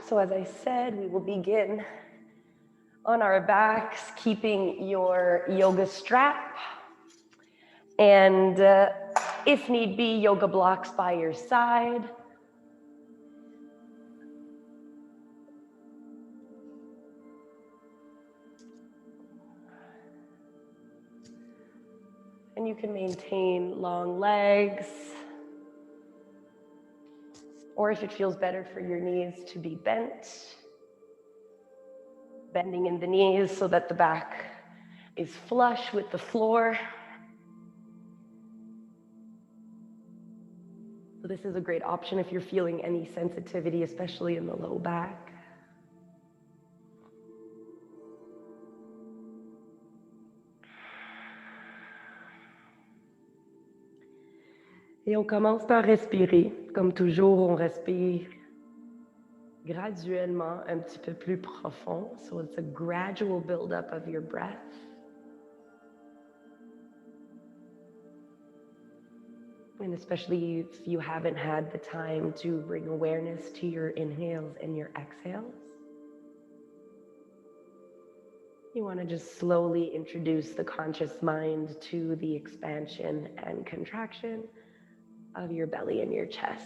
So as I said, we will begin on our backs, keeping your yoga strap. And if need be, yoga blocks by your side. And you can maintain long legs. Or if it feels better for your knees to be bent, bending in the knees so that the back is flush with the floor. So this is a great option if you're feeling any sensitivity, especially in the low back. Et on commence par respirer. Comme toujours, on respire graduellement un petit peu plus profond. So it's a gradual buildup of your breath. And especially if you haven't had the time to bring awareness to your inhales and your exhales, you want to just slowly introduce the conscious mind to the expansion and contraction of your belly and your chest.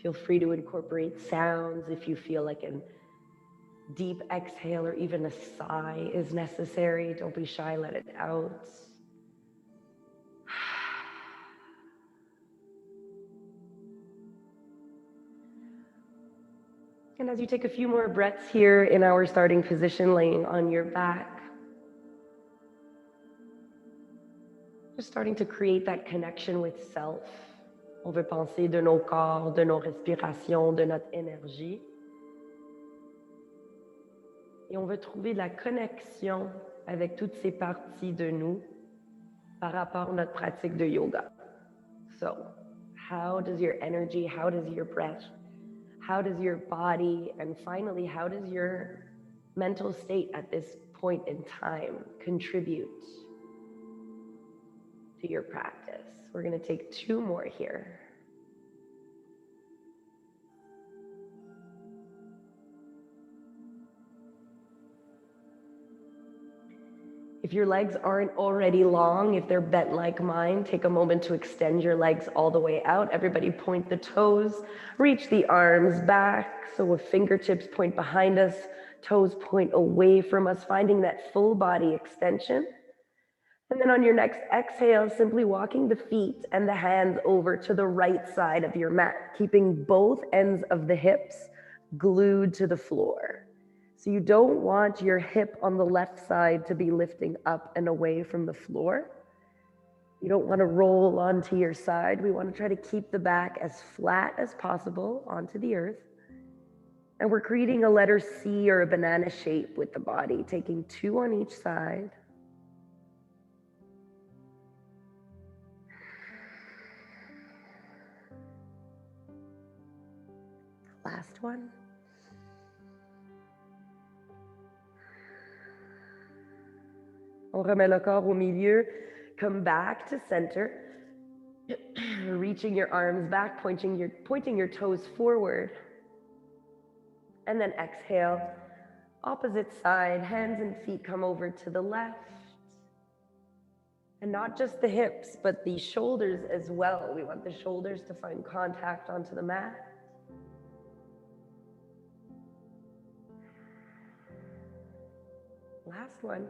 Feel free to incorporate sounds if you feel like a deep exhale or even a sigh is necessary. Don't be shy, let it out. And as you take a few more breaths here in our starting position, laying on your back, just starting to create that connection with self. On veut penser de nos corps, de nos respirations, de notre énergie. Et on veut trouver la connexion avec toutes ces parties de nous par rapport à notre pratique de yoga. So, how does your energy, how does your breath, how does your body, and finally, how does your mental state at this point in time contribute to your practice? We're going to take two more here. If your legs aren't already long, if they're bent like mine, take a moment to extend your legs all the way out. Everybody point the toes, reach the arms back. So with fingertips point behind us, toes point away from us, finding that full body extension. And then on your next exhale, simply walking the feet and the hands over to the right side of your mat, keeping both ends of the hips glued to the floor. So you don't want your hip on the left side to be lifting up and away from the floor. You don't want to roll onto your side. We want to try to keep the back as flat as possible onto the earth. And we're creating a letter C or a banana shape with the body, taking two on each side. Last one. On remet le corps au milieu, come back to center, reaching your arms back, pointing your toes forward. And then exhale, opposite side, hands and feet come over to the left. And not just the hips, but the shoulders as well. We want the shoulders to find contact onto the mat. Last one.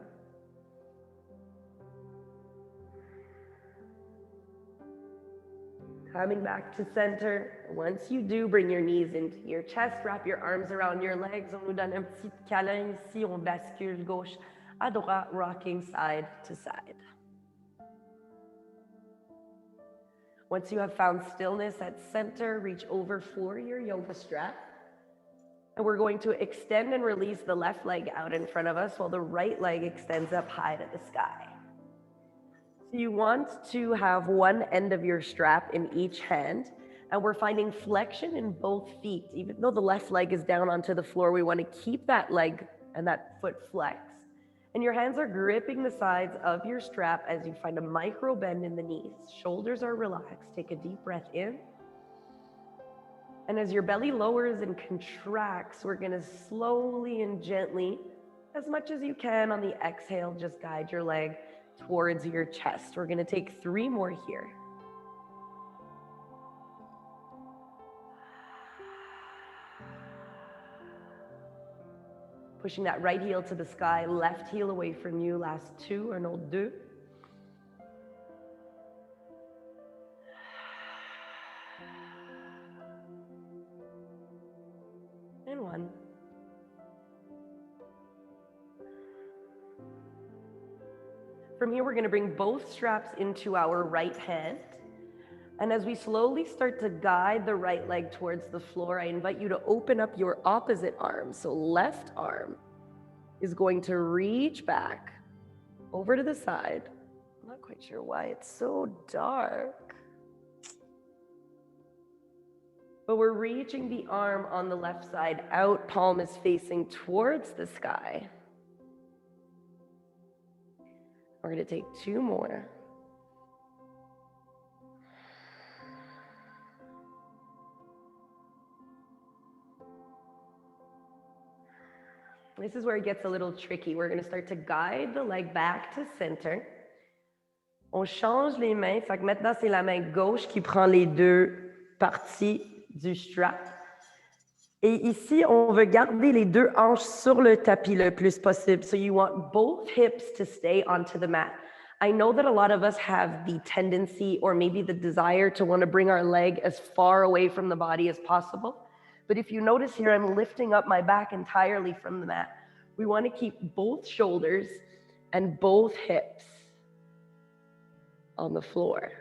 Coming back to center. Once you do, bring your knees into your chest, wrap your arms around your legs. On nous donne un petit câlin ici. On bascule gauche à droite, rocking side to side. Once you have found stillness at center, reach over for your yoga strap. And we're going to extend and release the left leg out in front of us while the right leg extends up high to the sky. So you want to have one end of your strap in each hand, and we're finding flexion in both feet. Even though the left leg is down onto the floor, we want to keep that leg and that foot flexed. And your hands are gripping the sides of your strap as you find a micro bend in the knees. Shoulders are relaxed. Take a deep breath in. And as your belly lowers and contracts, we're gonna slowly and gently, as much as you can on the exhale, just guide your leg towards your chest. We're gonna take 3 more here. Pushing that right heel to the sky, left heel away from you. Last 2, un autre 2. And 1. From here, we're going to bring both straps into our right hand. And as we slowly start to guide the right leg towards the floor, I invite you to open up your opposite arm. So left arm is going to reach back over to the side. I'm not quite sure why it's so dark. But we're reaching the arm on the left side out, palm is facing towards the sky. We're going to take 2 more. This is where it gets a little tricky. We're going to start to guide the leg back to center. On change les mains. Fait que maintenant, c'est la main gauche qui prend les 2 parties du strap. Et ici, on veut garder les 2 hanches sur le tapis le plus possible. So you want both hips to stay onto the mat. I know that a lot of us have the tendency or maybe the desire to want to bring our leg as far away from the body as possible. But if you notice here, I'm lifting up my back entirely from the mat. We want to keep both shoulders and both hips on the floor.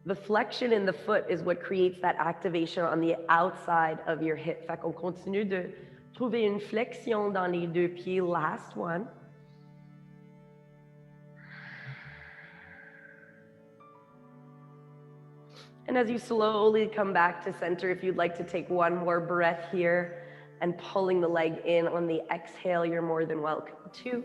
The flexion in the foot is what creates that activation on the outside of your hip. Fait qu'on continue de trouver une flexion dans les 2 pieds. Last one. And as you slowly come back to center, if you'd like to take 1 more breath here and pulling the leg in on the exhale, you're more than welcome to.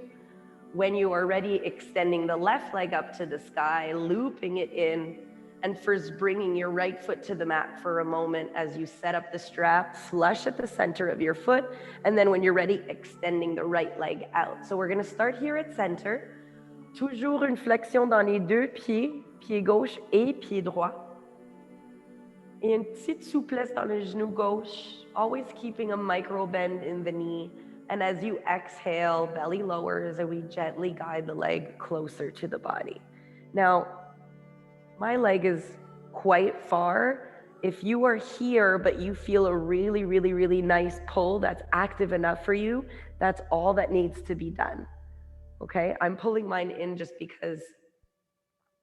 When you are ready, extending the left leg up to the sky, looping it in, and first bringing your right foot to the mat for a moment as you set up the strap, flush at the center of your foot, and then when you're ready, extending the right leg out. So we're going to start here at center. Toujours une flexion dans les 2 pieds, pied gauche et pied droit. Et une petite souplesse dans le genou gauche, always keeping a micro bend in the knee. And as you exhale, belly lowers, and we gently guide the leg closer to the body. Now, my leg is quite far. If you are here, but you feel a really, really, really nice pull that's active enough for you, that's all that needs to be done. Okay, I'm pulling mine in just because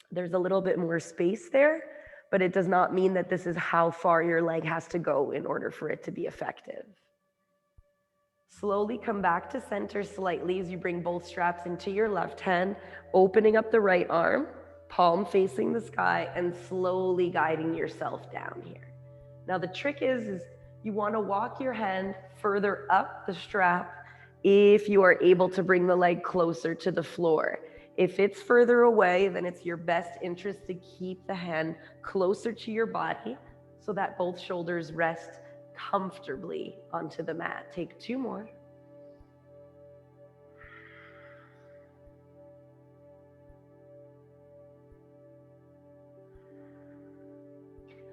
there's a little bit more space there, but it does not mean that this is how far your leg has to go in order for it to be effective. Slowly come back to center slightly as you bring both straps into your left hand, opening up the right arm, palm facing the sky, and slowly guiding yourself down here. Now the trick is you want to walk your hand further up the strap if you are able to bring the leg closer to the floor. If it's further away, then it's your best interest to keep the hand closer to your body so that both shoulders rest comfortably onto the mat. Take 2 more.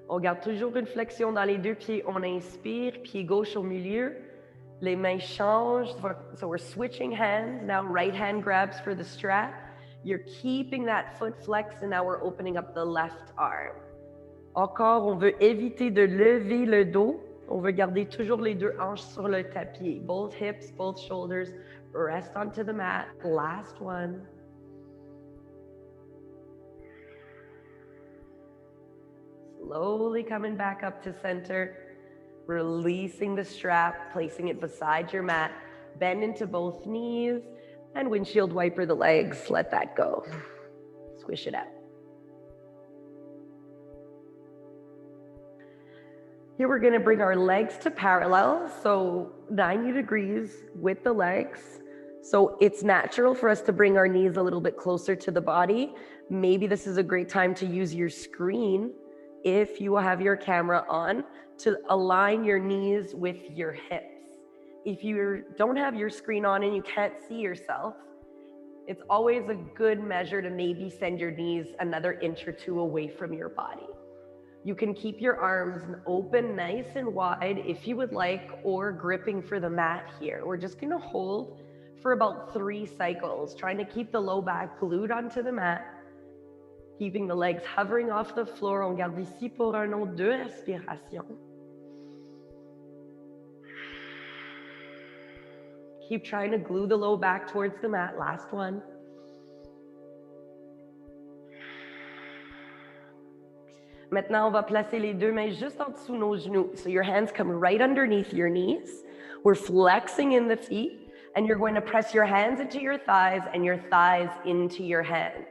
On garde toujours une flexion dans les 2 pieds. On inspire, pied gauche au milieu. Les mains changent. So we're switching hands. Now right hand grabs for the strap. You're keeping that foot flexed, and now we're opening up the left arm. Encore, on veut éviter de lever le dos. On veut garder toujours les 2 hanches sur le tapis. Both hips, both shoulders rest onto the mat. Last one. Slowly coming back up to center, releasing the strap, placing it beside your mat, bend into both knees, and windshield wiper the legs, let that go. Squish it out. Here we're gonna bring our legs to parallel, so 90 degrees with the legs. So it's natural for us to bring our knees a little bit closer to the body. Maybe this is a great time to use your screen if you have your camera on, to align your knees with your hips. If you don't have your screen on and you can't see yourself, it's always a good measure to maybe send your knees another inch or two away from your body. You can keep your arms open, nice and wide if you would like, or gripping for the mat here. We're just gonna hold for about 3 cycles, trying to keep the low back glued onto the mat, keeping the legs hovering off the floor. On garde ici pour un autre 2 respirations. Keep trying to glue the low back towards the mat. Last one. Maintenant, on va placer les 2 mains juste en dessous nos genoux. So your hands come right underneath your knees. We're flexing in the feet, and you're going to press your hands into your thighs and your thighs into your hands.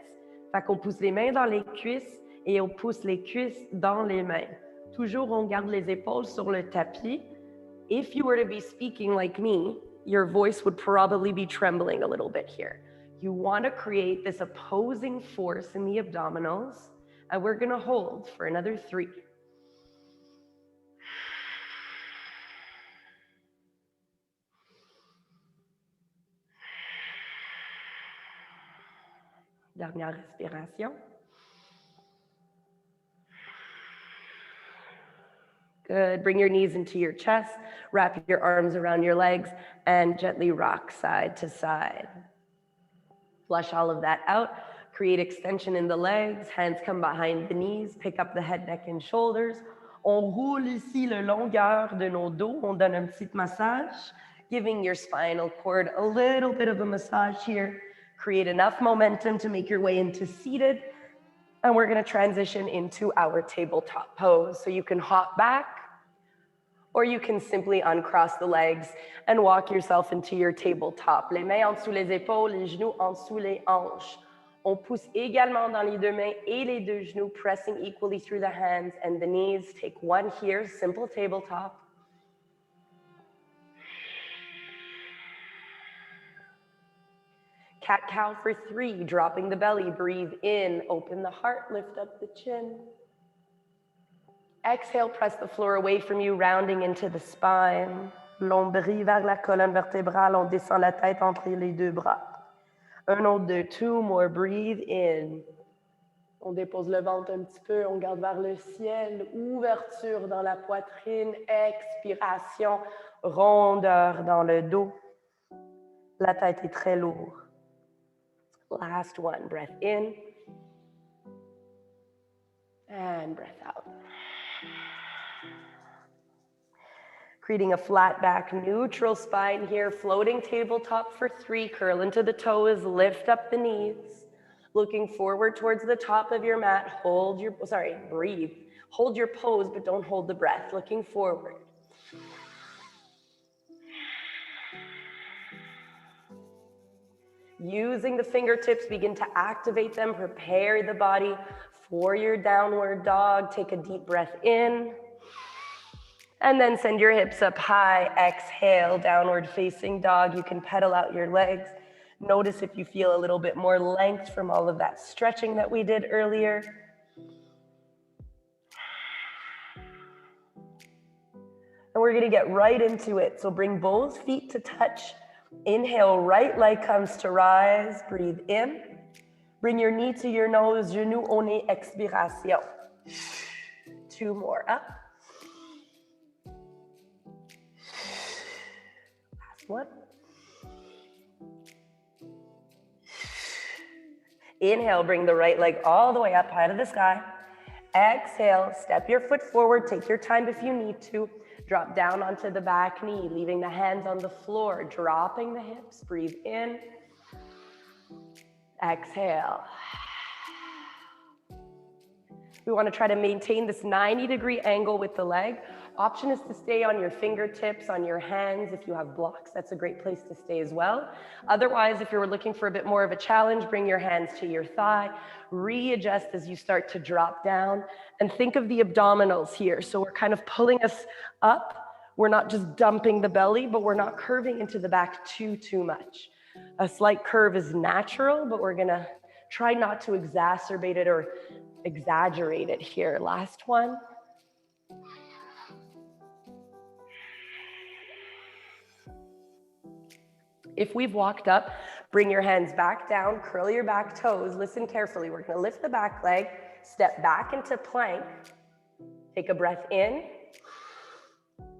Fait qu'on pousse les mains dans les cuisses et on pousse les cuisses dans les mains. Toujours, on garde les épaules sur le tapis. If you were to be speaking like me, your voice would probably be trembling a little bit here. You want to create this opposing force in the abdominals, and we're going to hold for another 3. Dernière respiration. Good. Bring your knees into your chest, wrap your arms around your legs, and gently rock side to side. Flush all of that out. Create extension in the legs. Hands come behind the knees. Pick up the head, neck, and shoulders. On roule ici le longueur de nos dos. On donne un petit massage, giving your spinal cord a little bit of a massage here. Create enough momentum to make your way into seated. And we're going to transition into our tabletop pose. So you can hop back, or you can simply uncross the legs and walk yourself into your tabletop. Les mains en dessous les épaules, les genoux en dessous les hanches. On pousse également dans les 2 mains et les 2 genoux, pressing equally through the hands and the knees. Take 1 here, simple tabletop. Cat-cow for 3, dropping the belly, breathe in, open the heart, lift up the chin. Exhale, press the floor away from you, rounding into the spine. L'ombril vers la colonne vertébrale, on descend la tête entre les 2 bras. Un autre 2, 2 more, breathe in. On dépose le ventre un petit peu, on garde vers le ciel, ouverture dans la poitrine, expiration, rondeur dans le dos. La tête est très lourde. Last one, breath in and breath out. Creating a flat back, neutral spine here, floating tabletop for 3, curl into the toes, lift up the knees, looking forward towards the top of your mat, breathe. Hold your pose, but don't hold the breath, looking forward. Using the fingertips, begin to activate them, prepare the body for your downward dog. Take a deep breath in, and then send your hips up high. Exhale, downward facing dog. You can pedal out your legs. Notice if you feel a little bit more length from all of that stretching that we did earlier. And we're gonna get right into it. So bring both feet to touch. Inhale, right leg comes to rise. Breathe in. Bring your knee to your nose, genou au nez, expiration. 2 more, up. Last one. Inhale, bring the right leg all the way up high to the sky. Exhale, step your foot forward, take your time if you need to. Drop down onto the back knee, leaving the hands on the floor, dropping the hips, breathe in. Exhale. We want to try to maintain this 90-degree angle with the leg. Option is to stay on your fingertips, on your hands. If you have blocks, that's a great place to stay as well. Otherwise, if you're looking for a bit more of a challenge, bring your hands to your thigh. Readjust as you start to drop down. And think of the abdominals here. So we're kind of pulling us up. We're not just dumping the belly, but we're not curving into the back too much. A slight curve is natural, but we're gonna try not to exacerbate it or exaggerate it here. Last one. If we've walked up, bring your hands back down, curl your back toes. Listen carefully. We're going to lift the back leg, step back into plank. Take a breath in,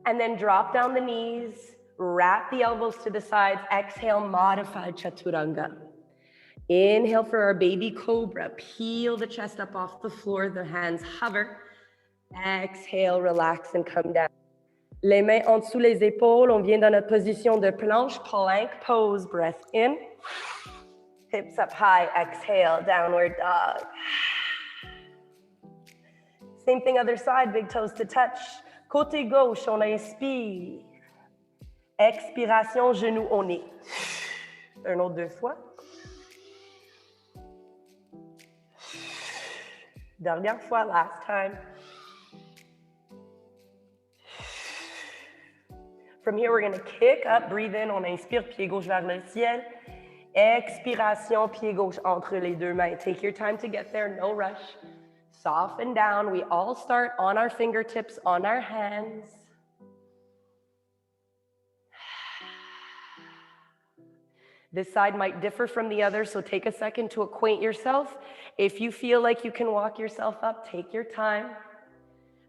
and then drop down the knees, wrap the elbows to the sides. Exhale, modified chaturanga. Inhale for our baby cobra. Peel the chest up off the floor, the hands hover. Exhale, relax and come down. Les mains en dessous les épaules. On vient dans notre position de planche, plank pose. Breath in. Hips up high. Exhale, downward dog. Same thing other side, big toes to touch. Côté gauche, on inspire. Expiration, genou au nez. Un autre 2 fois. Dernière fois, last time. From here, we're going to kick up, breathe in, on inspire, pied gauche vers le ciel. Expiration, pied gauche entre les deux mains. Take your time to get there, no rush. Soften down. We all start on our fingertips, on our hands. This side might differ from the other, so take a second to acquaint yourself. If you feel like you can walk yourself up, take your time.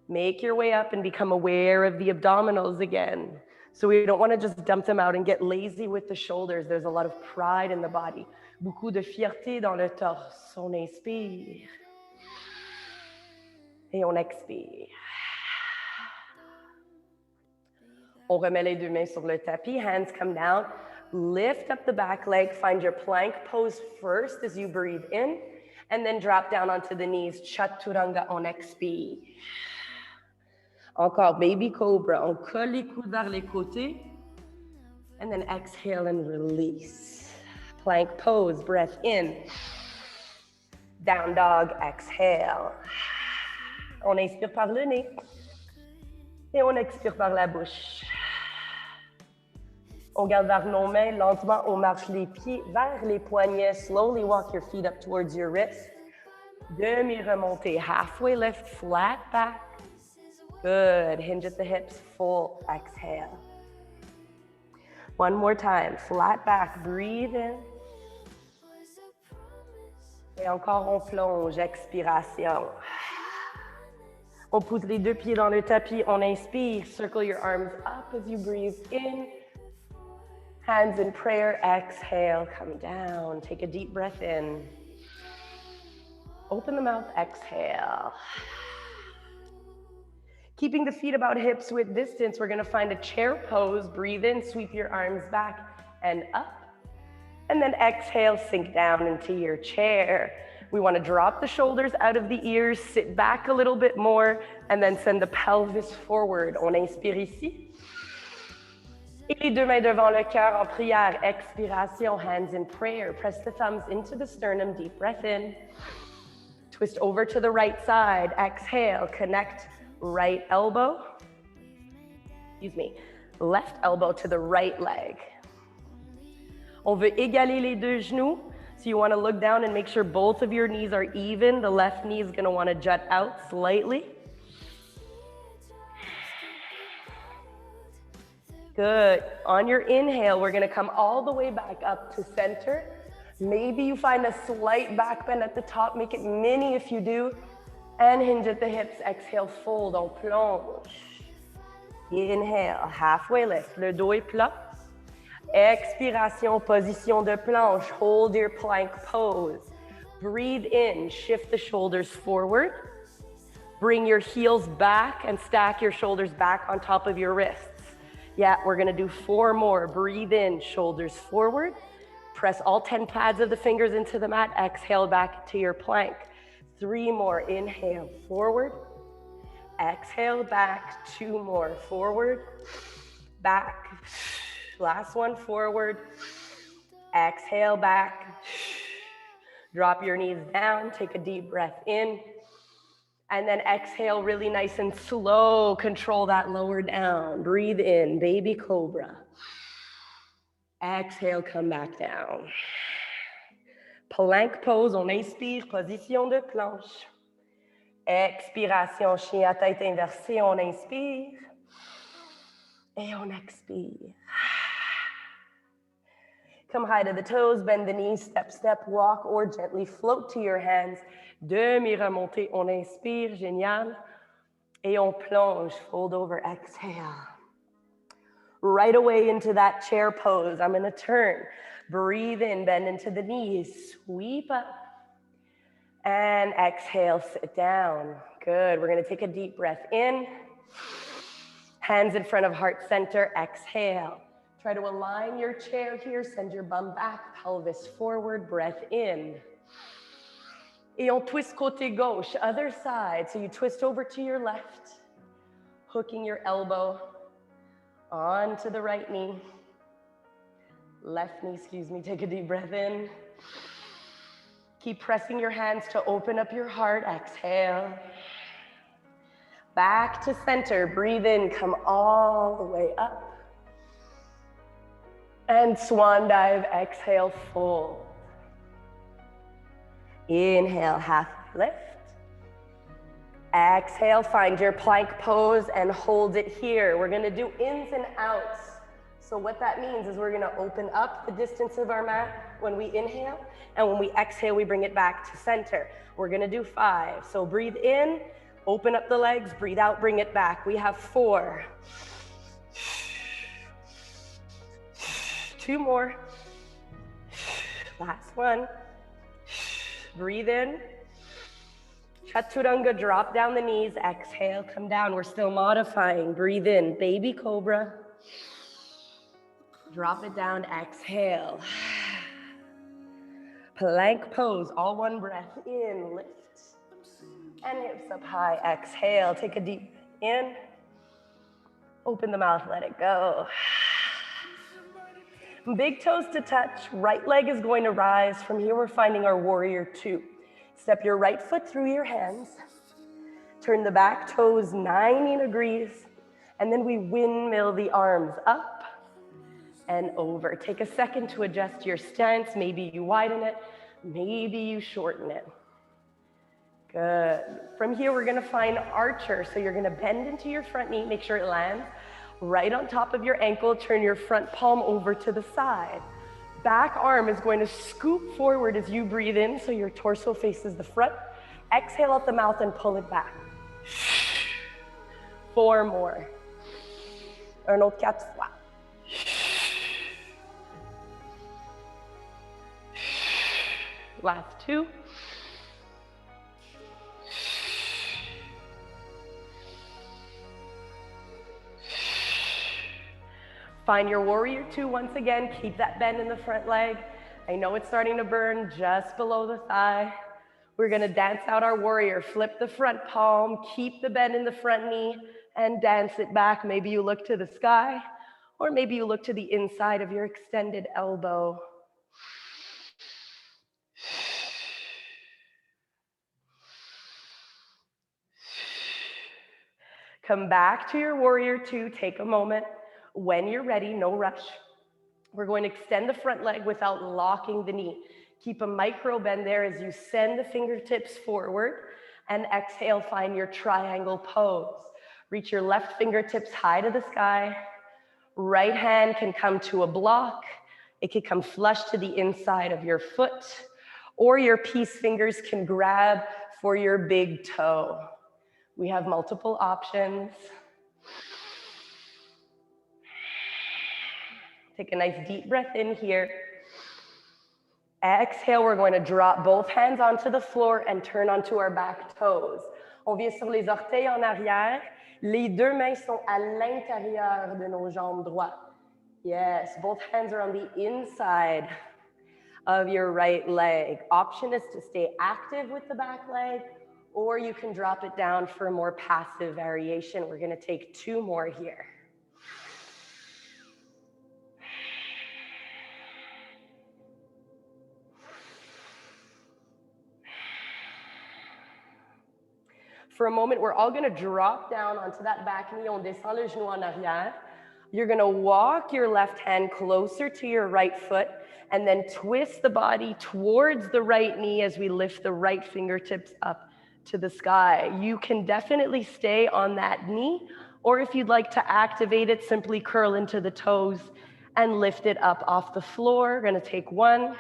Make your way up and become aware of the abdominals again. So we don't want to just dump them out and get lazy with the shoulders. There's a lot of pride in the body. Beaucoup de fierté dans le torse. On inspire. Et on expire. On remet les deux mains sur le tapis. Hands come down. Lift up the back leg. Find your plank pose first as you breathe in. And then drop down onto the knees. Chaturanga, on expire. Encore, baby cobra. On colle les coudes vers les côtés. And then exhale and release. Plank pose, breath in. Down dog, exhale. On inspire par le nez. Et on expire par la bouche. On garde vers nos mains. Lentement, on marche les pieds vers les poignets. Slowly walk your feet up towards your wrist. Demi-remontée. Halfway lift, flat back. Good. Hinge at the hips, full exhale. One more time. Flat back. Breathe in. Et encore, on plonge. Expiration. On pousse les deux pieds dans le tapis. On inspire. Circle your arms up as you breathe in. Hands in prayer. Exhale. Come down. Take a deep breath in. Open the mouth. Exhale. Keeping the feet about hips width distance, we're going to find a chair pose. Breathe in. Sweep your arms back and up. And then exhale. Sink down into your chair. We want to drop the shoulders out of the ears, sit back a little bit more, and then send the pelvis forward. On inspire ici. Et les deux mains devant le cœur en prière. Expiration, hands in prayer. Press the thumbs into the sternum, deep breath in. Twist over to the right side. Exhale, connect right elbow. Left elbow to the right leg. On veut égaler les deux genoux. So you want to look down and make sure both of your knees are even. The left knee is going to want to jut out slightly. Good. On your inhale, we're going to come all the way back up to center. Maybe you find a slight back bend at the top. Make it mini if you do. And hinge at the hips. Exhale, fold. On plonge. Inhale, halfway lift. Le dos est plat. Expiration, position de planche. Hold your plank pose. Breathe in, shift the shoulders forward. Bring your heels back and stack your shoulders back on top of your wrists. Yeah, we're gonna do 4 more. Breathe in, shoulders forward. Press all 10 pads of the fingers into the mat. Exhale back to your plank. 3 more, inhale, forward. Exhale back, 2 more, forward. Back. Last one, forward. Exhale back. Drop your knees down. Take a deep breath in. And then exhale really nice and slow. Control that lower down. Breathe in, baby cobra. Exhale, come back down. Plank pose, on inspire, position de planche. Expiration, chien à tête inversée, on inspire. Et on expire. Come high to the toes, bend the knees, step, step, walk, or gently float to your hands. Demi-remontée, on inspire, génial. Et on plonge, fold over, exhale. Right away into that chair pose. I'm gonna turn. Breathe in, bend into the knees, sweep up. And exhale, sit down. Good, we're gonna take a deep breath in. Hands in front of heart center, exhale. Try to align your chair here, send your bum back, pelvis forward, breath in. Et on twist côté gauche, other side. So you twist over to your left, hooking your elbow onto the right knee. Left knee, excuse me, take a deep breath in. Keep pressing your hands to open up your heart, exhale. Back to center, breathe in, come all the way up. And swan dive, exhale, fold. Inhale, half lift. Exhale, find your plank pose and hold it here. We're gonna do ins and outs. So what that means is we're gonna open up the distance of our mat when we inhale, and when we exhale, we bring it back to center. We're gonna do 5. So breathe in, open up the legs, breathe out, bring it back. We have 4. 2 more. Last one. Breathe in. Chaturanga, drop down the knees. Exhale, come down. We're still modifying. Breathe in, baby cobra. Drop it down, exhale. Plank pose, all one breath in, lift. And hips up high, exhale. Take a deep in. Open the mouth, let it go. Big toes to touch, right leg is going to rise. From here, we're finding our warrior 2. Step your right foot through your hands. Turn the back toes 90 degrees. And then we windmill the arms up and over. Take a second to adjust your stance. Maybe you widen it, maybe you shorten it. Good. From here, we're gonna find archer. So you're gonna bend into your front knee, make sure it lands right on top of your ankle. Turn your front palm over to the side. Back arm is going to scoop forward as you breathe in, so your torso faces the front. Exhale out the mouth and pull it back. 4 more. Un autre 4 fois. Last 2. Find your warrior 2 once again. Keep that bend in the front leg. I know it's starting to burn just below the thigh. We're gonna dance out our warrior. Flip the front palm, keep the bend in the front knee, and dance it back. Maybe you look to the sky, or maybe you look to the inside of your extended elbow. Come back to your warrior 2, take a moment. When you're ready, no rush. We're going to extend the front leg without locking the knee. Keep a micro bend there as you send the fingertips forward, and exhale, find your triangle pose. Reach your left fingertips high to the sky. Right hand can come to a block. It can come flush to the inside of your foot, or your peace fingers can grab for your big toe. We have multiple options. Take a nice deep breath in here. Exhale, we're going to drop both hands onto the floor and turn onto our back toes. On vient sur les orteils en arrière. Les 2 mains sont à l'intérieur de nos jambes droites. Yes, both hands are on the inside of your right leg. Option is to stay active with the back leg, or you can drop it down for a more passive variation. We're going to take 2 more here. For a moment, we're all gonna drop down onto that back knee. On descend le genou en arrière. You're gonna walk your left hand closer to your right foot and then twist the body towards the right knee as we lift the right fingertips up to the sky. You can definitely stay on that knee, or if you'd like to activate it, simply curl into the toes and lift it up off the floor. We're gonna take one.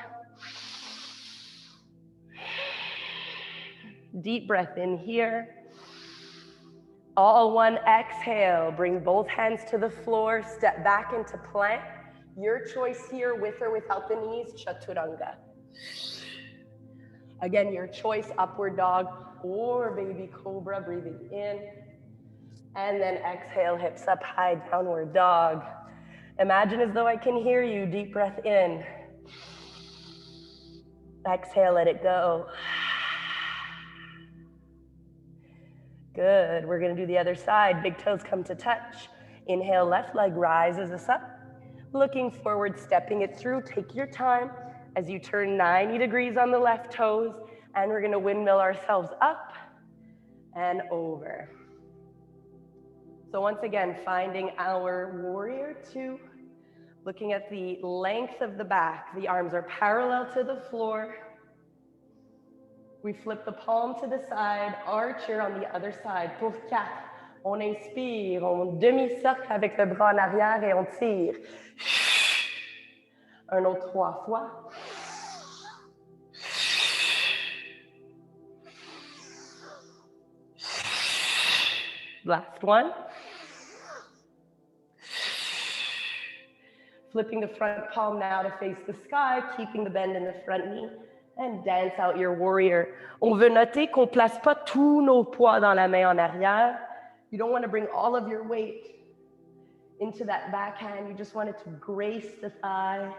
Deep breath in here. All one, exhale. Bring both hands to the floor, step back into plank. Your choice here, with or without the knees, chaturanga. Again, your choice, upward dog or baby cobra, breathing in. And then exhale, hips up high, downward dog. Imagine as though I can hear you. Deep breath in. Exhale, let it go. Good. We're going to do the other side. Big toes come to touch. Inhale, left leg rises us up. Looking forward, stepping it through. Take your time as you turn 90 degrees on the left toes. And we're going to windmill ourselves up and over. So once again, finding our warrior two. Looking at the length of the back. The arms are parallel to the floor. We flip the palm to the side, archer on the other side. Pour 4. On inspire, on demi-cercle avec le bras en arrière et on tire. Un autre 3 fois. Last one. Flipping the front palm now to face the sky, keeping the bend in the front knee. And dance out your warrior. On veut noter qu'on ne place pas tous nos poids dans la main en arrière. You don't want to bring all of your weight into that backhand. You just want it to grace the thigh.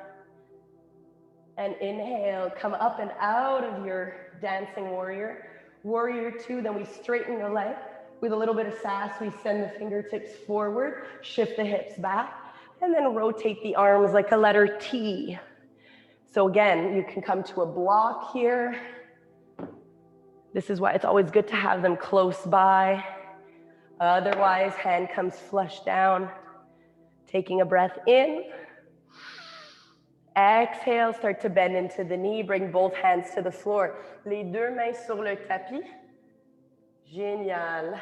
And inhale, come up and out of your dancing warrior. Warrior two, then we straighten the leg. With a little bit of sass, we send the fingertips forward, shift the hips back, and then rotate the arms like a letter T. So again, you can come to a block here. This is why it's always good to have them close by. Otherwise, hand comes flush down. Taking a breath in. Exhale, start to bend into the knee. Bring both hands to the floor. Les deux mains sur le tapis. Génial.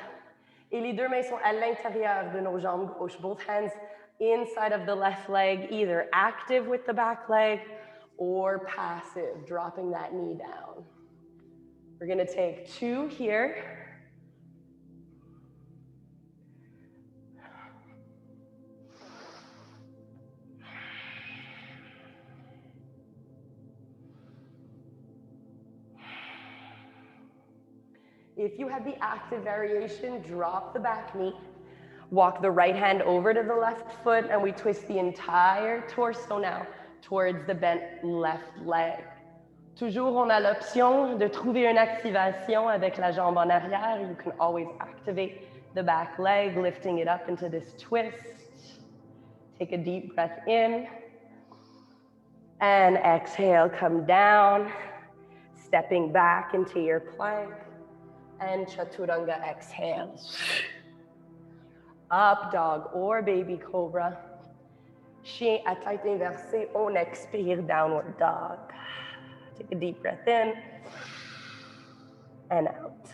Et les deux mains sont à l'intérieur de nos jambes gauches. Both hands inside of the left leg, either active with the back leg or passive, dropping that knee down. We're gonna take 2 here. If you have the active variation, drop the back knee. Walk the right hand over to the left foot and we twist the entire torso now towards the bent left leg. Toujours, on a l'option de trouver une activation avec la jambe en arrière. You can always activate the back leg, lifting it up into this twist. Take a deep breath in. And exhale, come down, stepping back into your plank. And chaturanga, exhale. Up dog or baby cobra. Chien à tête inversée, on expire, downward dog. Take a deep breath in and out.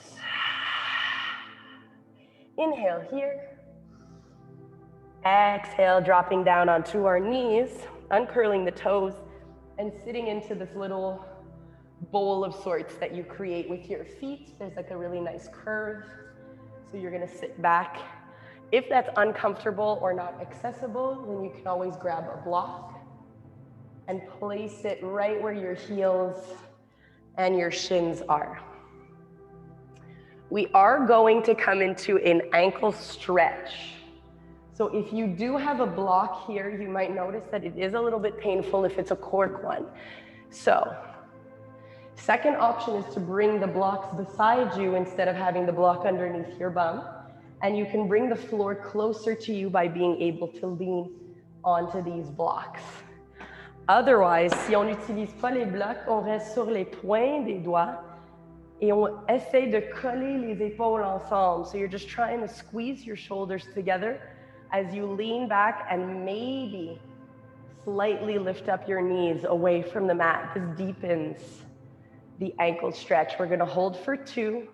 Inhale here. Exhale, dropping down onto our knees, uncurling the toes, and sitting into this little bowl of sorts that you create with your feet. There's like a really nice curve. So you're gonna sit back. If that's uncomfortable or not accessible, then you can always grab a block and place it right where your heels and your shins are. We are going to come into an ankle stretch. So if you do have a block here, you might notice that it is a little bit painful if it's a cork one. So, second option is to bring the blocks beside you instead of having the block underneath your bum. And you can bring the floor closer to you by being able to lean onto these blocks. Otherwise, si on n'utilise pas les blocs, on reste sur les points des doigts et on essaie de coller les épaules ensemble. So you're just trying to squeeze your shoulders together as you lean back and maybe slightly lift up your knees away from the mat. This deepens the ankle stretch. We're gonna hold for 2.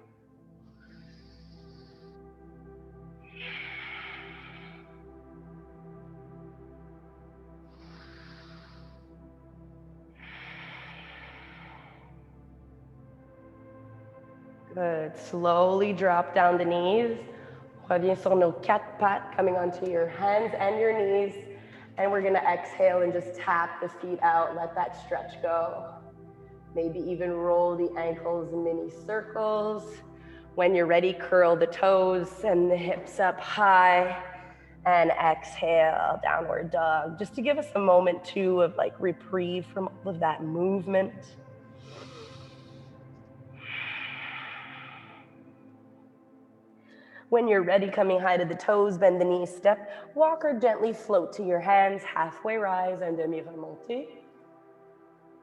Good. Slowly drop down the knees. Reviens sur nos quatre pattes, coming onto your hands and your knees. And we're gonna exhale and just tap the feet out. Let that stretch go. Maybe even roll the ankles in mini circles. When you're ready, curl the toes and the hips up high. And exhale, downward dog. Just to give us a moment too of like reprieve from all of that movement. When you're ready, coming high to the toes, bend the knees, step, walk or gently float to your hands, halfway rise, un demi-remontée.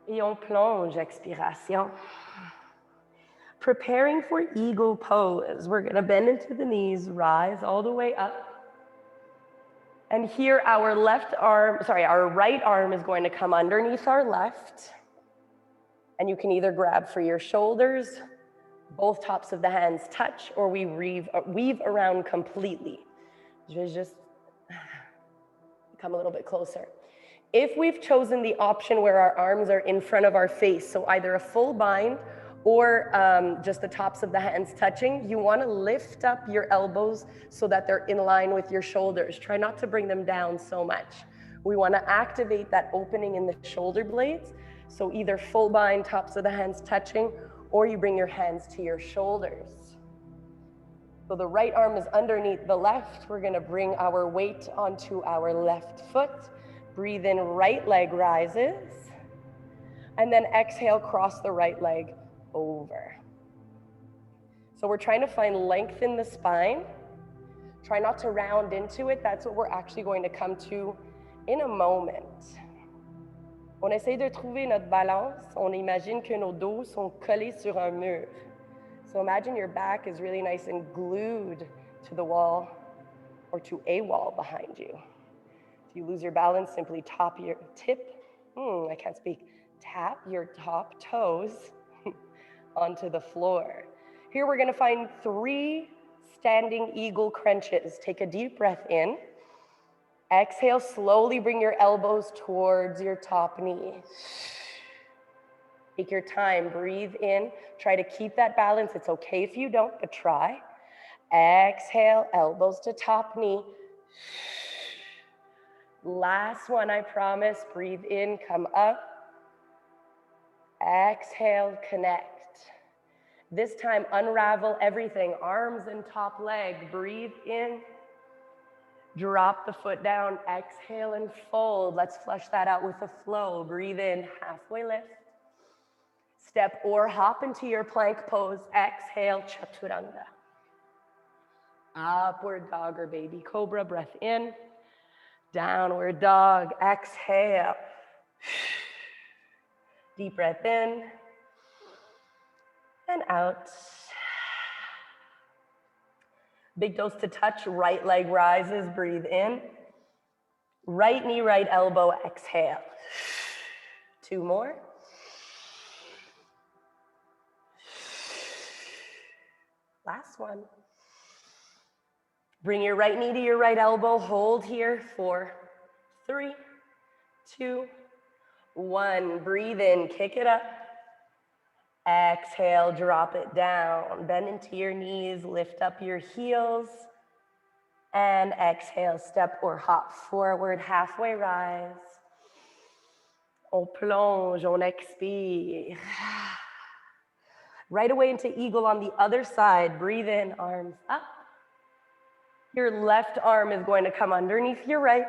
Et on plonge, expiration. Preparing for eagle pose. We're gonna bend into the knees, rise all the way up. And here our our right arm is going to come underneath our left. And you can either grab for your shoulders, both tops of the hands touch, or we weave around completely. Just come a little bit closer. If we've chosen the option where our arms are in front of our face, so either a full bind or just the tops of the hands touching, you want to lift up your elbows so that they're in line with your shoulders. Try not to bring them down so much. We want to activate that opening in the shoulder blades. So either full bind, tops of the hands touching, or you bring your hands to your shoulders. So the right arm is underneath the left. We're going to bring our weight onto our left foot. Breathe in, right leg rises. And then exhale, cross the right leg over. So we're trying to find length in the spine. Try not to round into it. That's what we're actually going to come to in a moment. On essaye de trouver notre balance. On imagine que nos dos sont collés sur un mur. So imagine your back is really nice and glued to the wall or to a wall behind you. If you lose your balance, simply tap your top toes onto the floor. Here we're gonna find 3 standing eagle crunches. Take a deep breath in. Exhale, slowly bring your elbows towards your top knee. Take your time, breathe in. Try to keep that balance. It's okay if you don't, but try. Exhale, elbows to top knee. Last one, I promise. Breathe in, come up. Exhale, connect. This time, unravel everything. Arms and top leg. Breathe in. Drop the foot down. Exhale and fold. Let's flush that out with a flow. Breathe in, halfway lift. Step or hop into your plank pose. Exhale, chaturanga. Upward dog or baby cobra. Breath in. Downward dog. Exhale. Deep breath in. And out. Big toes to touch. Right leg rises. Breathe in. Right knee, right elbow. Exhale. 2 more. Last one. Bring your right knee to your right elbow. Hold here. 4, 3, 2, 1. Breathe in. Kick it up. Exhale. Drop it down. Bend into your knees. Lift up your heels. And exhale. Step or hop forward. Halfway rise. On plonge. On expire. Right away into eagle on the other side. Breathe in, arms up. Your left arm is going to come underneath your right.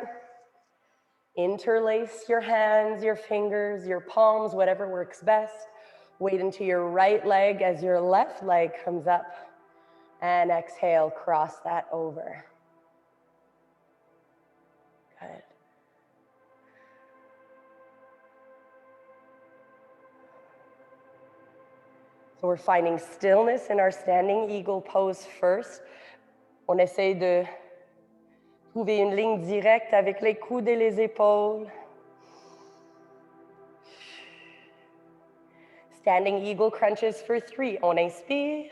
Interlace your hands, your fingers, your palms, whatever works best. Weight into your right leg as your left leg comes up. And exhale, cross that over. Good. So we're finding stillness in our standing eagle pose first. On essaye de trouver une ligne directe avec les coudes et les épaules. Standing eagle crunches for 3. On inspire.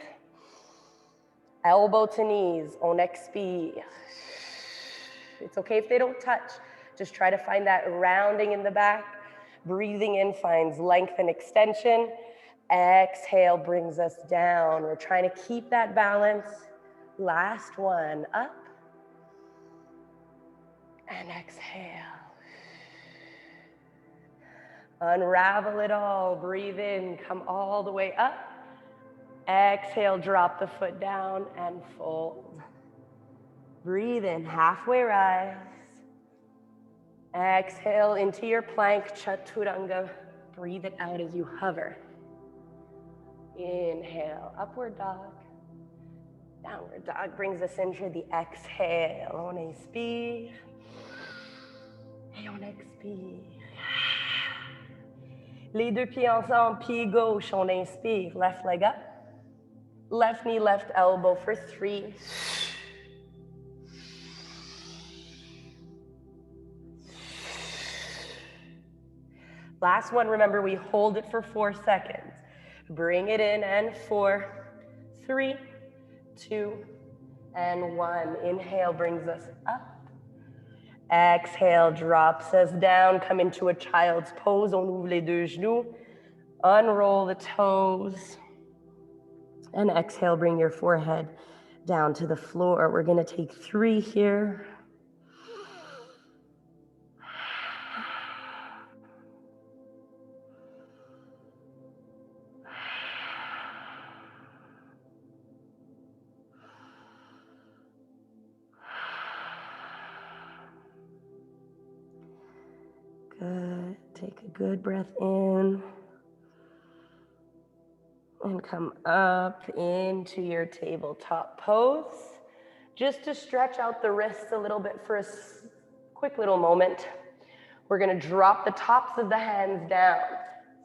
Elbow to knees. On expire. It's okay if they don't touch. Just try to find that rounding in the back. Breathing in finds length and extension. Exhale brings us down. We're trying to keep that balance. Last one, up. And exhale. Unravel it all. Breathe in, come all the way up. Exhale, drop the foot down and fold. Breathe in, halfway rise. Exhale into your plank, chaturanga. Breathe it out as you hover. Inhale, upward dog. Downward dog brings us into the exhale. On inspire. Et on expire. Les deux pieds ensemble, pied gauche, on inspire. Left leg up. Left knee, left elbow for 3. Last one, remember we hold it for 4 seconds. Bring it in and 4, 3, 2, and 1. Inhale brings us up. Exhale drops us down. Come into a child's pose. On ouvre les deux genoux. Unroll the toes. And exhale, bring your forehead down to the floor. We're going to take 3 here. Good. Take a good breath in. And come up into your tabletop pose. Just to stretch out the wrists a little bit for a quick little moment. We're going to drop the tops of the hands down.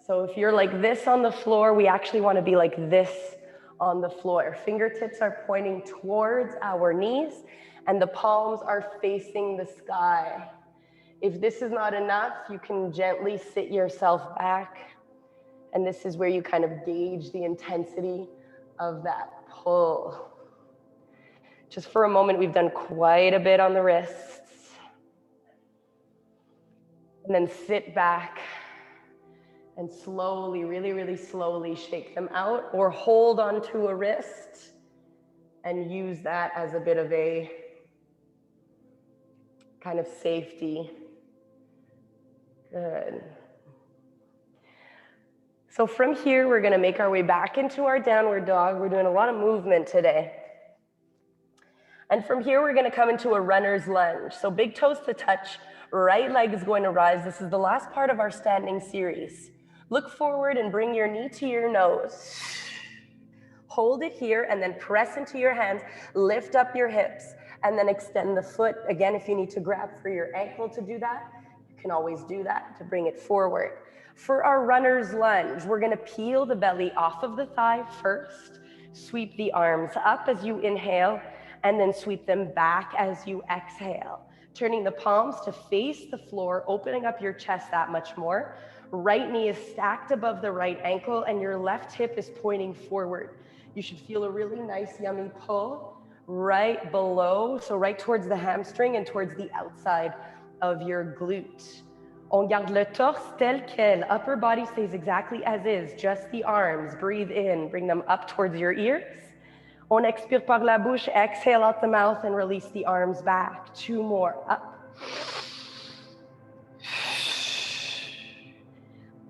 So if you're like this on the floor, we actually want to be like this on the floor. Fingertips are pointing towards our knees and the palms are facing the sky. If this is not enough, you can gently sit yourself back. And this is where you kind of gauge the intensity of that pull. Just for a moment, we've done quite a bit on the wrists. And then sit back and slowly, really, really slowly shake them out or hold onto a wrist and use that as a bit of a kind of safety. Good. So from here, we're going to make our way back into our downward dog. We're doing a lot of movement today. And from here, we're going to come into a runner's lunge. So big toes to touch, right leg is going to rise. This is the last part of our standing series. Look forward and bring your knee to your nose. Hold it here and then press into your hands. Lift up your hips and then extend the foot. Again, if you need to grab for your ankle to do that, you can always do that to bring it forward. For our runner's lunge, we're going to peel the belly off of the thigh first, sweep the arms up as you inhale, and then sweep them back as you exhale. Turning the palms to face the floor, opening up your chest that much more. Right knee is stacked above the right ankle, and your left hip is pointing forward. You should feel a really nice, yummy pull right below, so right towards the hamstring and towards the outside of your glute. On garde le torse tel quel. Upper body stays exactly as is, just the arms. Breathe in, bring them up towards your ears. On expire par la bouche, exhale out the mouth and release the arms back. 2 more, up.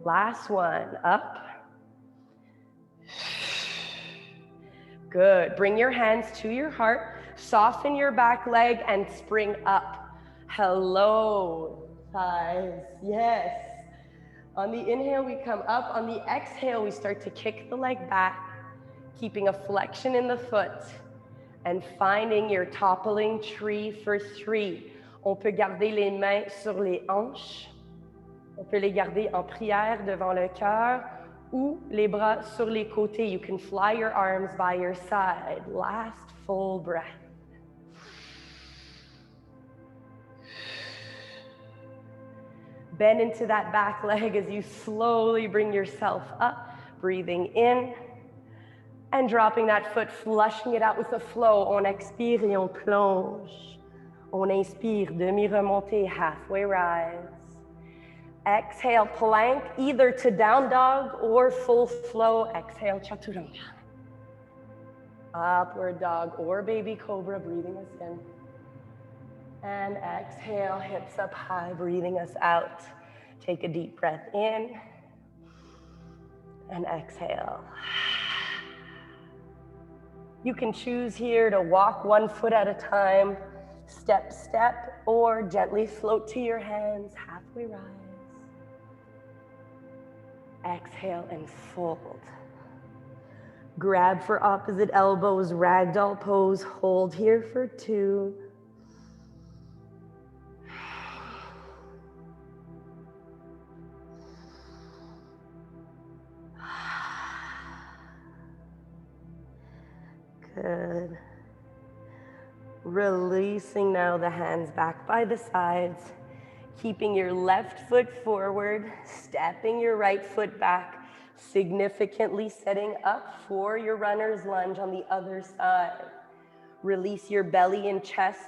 Last one, up. Good, bring your hands to your heart, soften your back leg and spring up. Hello. Thighs, yes. On the inhale, we come up. On the exhale, we start to kick the leg back, keeping a flexion in the foot and finding your toppling tree for 3. On peut garder les mains sur les hanches. On peut les garder en prière devant le cœur ou les bras sur les côtés. You can fly your arms by your side. Last full breath. Bend into that back leg as you slowly bring yourself up, breathing in and dropping that foot, flushing it out with a flow. On expire et on plonge. On inspire, demi-remontée, halfway rise. Exhale, plank, either to down dog or full flow. Exhale, chaturanga. Upward dog or baby cobra, breathing us in. And exhale, hips up high, breathing us out. Take a deep breath in. And exhale. You can choose here to walk one foot at a time, step, step, or gently float to your hands, halfway rise. Exhale and fold. Grab for opposite elbows, ragdoll pose, hold here for 2. Good. Releasing now the hands back by the sides, keeping your left foot forward, stepping your right foot back, significantly setting up for your runner's lunge on the other side. Release your belly and chest,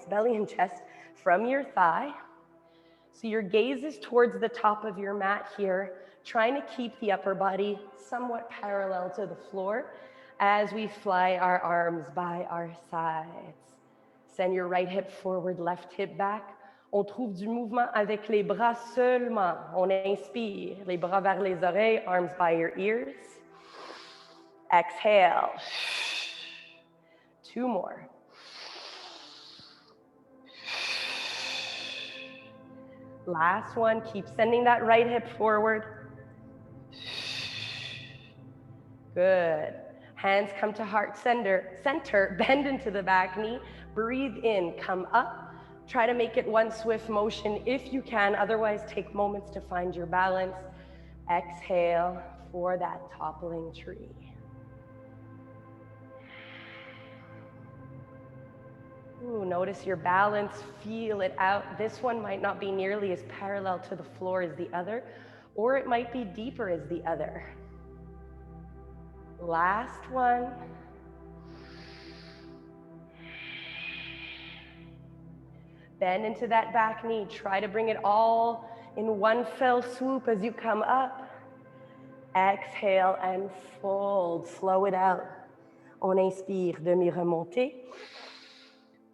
belly and chest from your thigh. So your gaze is towards the top of your mat here, trying to keep the upper body somewhat parallel to the floor as we fly our arms by our sides. Send your right hip forward, left hip back. On trouve du mouvement avec les bras seulement. On inspire, les bras vers les oreilles, arms by your ears. Exhale. 2 more. Last one, keep sending that right hip forward. Good. Hands come to heart center, bend into the back knee, breathe in, come up. Try to make it one swift motion if you can, otherwise take moments to find your balance. Exhale for that toppling tree. Ooh, notice your balance, feel it out. This one might not be nearly as parallel to the floor as the other, or it might be deeper as the other. Last one. Bend into that back knee. Try to bring it all in one fell swoop as you come up. Exhale and fold. Slow it out. On inspire, demi-remontée.